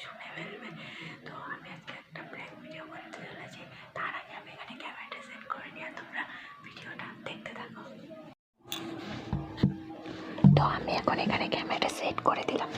শুনে ফেলবে। তো আমি আজকে একটা প্র্যাঙ্ক ভিডিও করতে চলেছি। তার আগে আমি এখানে ক্যামেরাটা সেট করে নিয়ে তোমরা ভিডিওটা দেখতে থাকো। তো আমি এখন এখানে ক্যামেরাটা সেট করে দিলাম।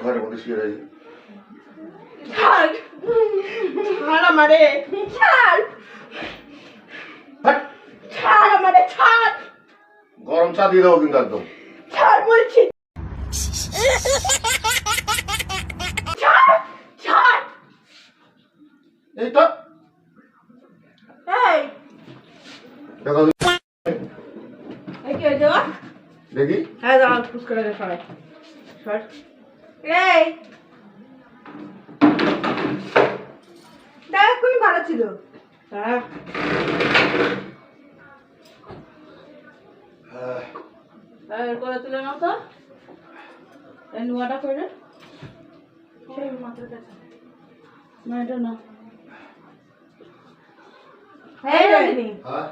ঘরের মধ্যে শুয়ে রয়েছে। গরম চা দিয়ে দেবো কিন্তু একদম বলছি। এই তো দেখি হ্যাঁ দাঁড়াও পুশ করে দে সবাই সর এই দেখ কোন ভালো ছিল হ্যাঁ এর করে তুলে নাও তো এই নুয়াটা করে সেই মাথার কাছে না এটা না হ্যাঁ রানি হ্যাঁ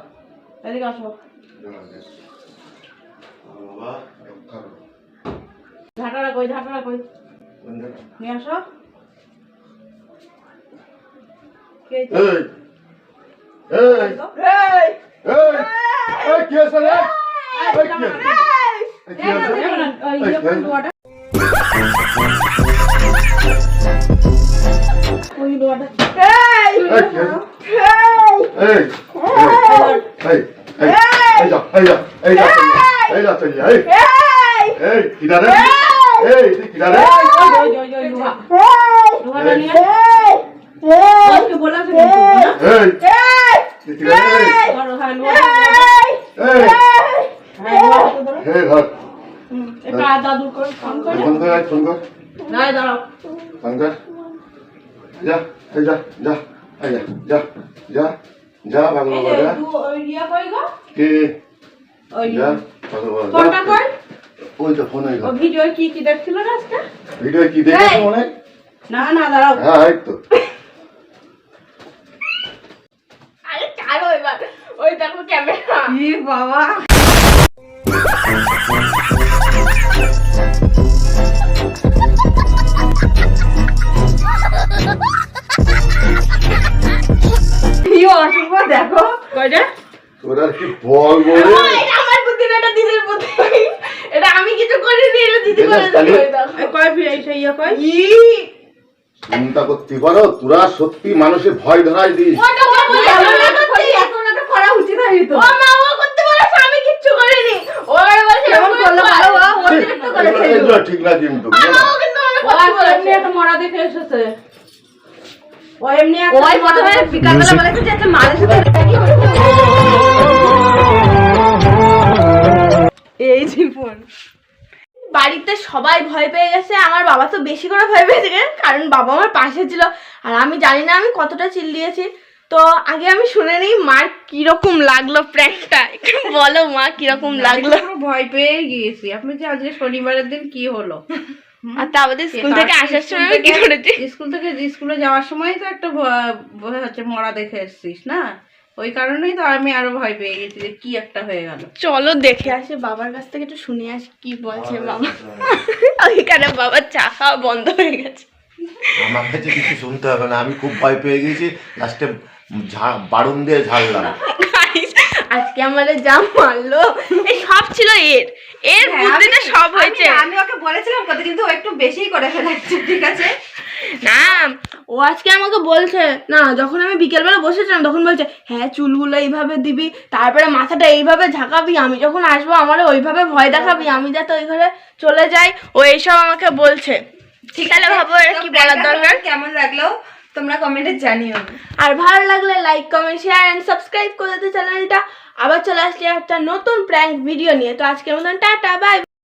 এদিকে আসো বাবা রক্ষা করো। ঝাঁটারা কই নিয়ে আসো কে এই এই এই এই কি আছে রে? এই কি আছে? এই কি আছে? এই ইয়ে কোন দুয়াটা ওই দুয়াটা এই এই কি আছে? এই এই এই যা এই যা চলি এই এই কিনারে এই কিনারে দুয়াটা নিয়ে ওকে বলা আছে এই কিনারে ধরো হ্যাঁ দুয়াটা এই হ্যাঁ হে ধর এটা দাদু করে ফোন করে ফোন কর না দাঁড়াও ফোন কর যা এই যা যা এই যা যা যা ভাগলো এই যা যে ওই ইয়া কই গো কে ওই যা ভাগলো ফোনটা কই ওই তো ফোন হইলো ও ভিডিও কি দেখছিল না আজকে ভিডিও কি দেখেছো মনে না দাঁড়াও হ্যাঁ এই তো আরে চালো এবার ওই দেখো ক্যামেরা ই বাবা ইও আসুক দেখো কইটা তোরা কি বল বলে এটা আমার বুদ্ধি না, এটা দিদির বুদ্ধি। এটা আমি কিছু করিনি, এটা দিদি করে দিয়েছে। কয় এই ইয়া কয় চিন্তা করতে পারো তোরা সত্যি মানুষে ভয় ধরাই দিস ওটা বলে এখন এটা করা উচিত হয়তো ও মা ও করতে বলেছে আমি কিচ্ছু করিনি ও বলেছে এমন করলে ভালো ও অতিরিক্ত করেছে এগুলো ঠিক না কিন্তু ও কিন্তু অনেক কথা বলেছে এটা মরা দেখে এসেছে ও এমনি ওই প্রথমে বিকালবেলা বলেছে যে একটা মারের সাথে কি হচ্ছে এই জীবন বাড়িতে সবাই ভয় পেয়ে গেছে, আমার বাবা তো বেশি করে ভয় পেয়ে গেছে, কারণ বাবা আমার পাশে ছিল। আর আমি জানি না আমি কতটা চিল্লিয়েছি। তো আগে আমি শুনে নিই মার কিরকম লাগলো প্র্যাঙ্কটা, একটু বলো মা কিরকম লাগলো। পুরো ভয় পেয়ে গিয়েছি। আপনি যে আজকে শনিবারের দিন কি হলো? আর তা আমাদের স্কুল থেকে আসার সময় আমি কি করেছি? স্কুল থেকে স্কুলে যাওয়ার সময় তো একটা হচ্ছে মরা দেখে এসছিস না, ওই কারণেই তো আমি আরো ভয় পেয়ে গেছি যে কি একটা হয়ে গেল। চলো দেখে আসি, বাবার কাছ থেকে একটু শুনে আসি কি বলছে বাবা। ওইখানে বাবার চা খাওয়া বন্ধ হয়ে গেছে। আমার কাছে কিছু শুনতে হবে না, আমি খুব ভয় পেয়ে গেছি, লাস্টে বারুন দিয়ে ঝাড়লাম। আজকে আমাদের যা মারলো, এই সব ছিল এর বুদ্ধিতে সব হয়েছে। আমি ওকে বলেছিলাম কত, কিন্তু ও একটু বেশিই করে ফেলেছে। ঠিক আছে না, ও আজকে আমাকে বলছে না, যখন আমি বিকেলবেলা বসেছিলাম তখন বলছে হ্যাঁ চুলগুলো এইভাবে দিবি, তারপরে মাথাটা এইভাবে ঝাঁকাবি, আমি যখন আসবো আমার ওইভাবে ভয় দেখাবি, আমি যাতে ওই ঘরে চলে যাই, ও এইসব আমাকে বলছে। ঠিক আছে, ভাবো এর কি বলার দরকার। কেমন লাগলো তোমরা কমেন্টে জানিও, আর ভালো লাগলে like comment share and subscribe করে দিতে চ্যানেলটা। আবার চলে আসছি একটা নতুন প্র্যাঙ্ক ভিডিও নিয়ে। তো আজকের মতন টাটা, বাই বাই।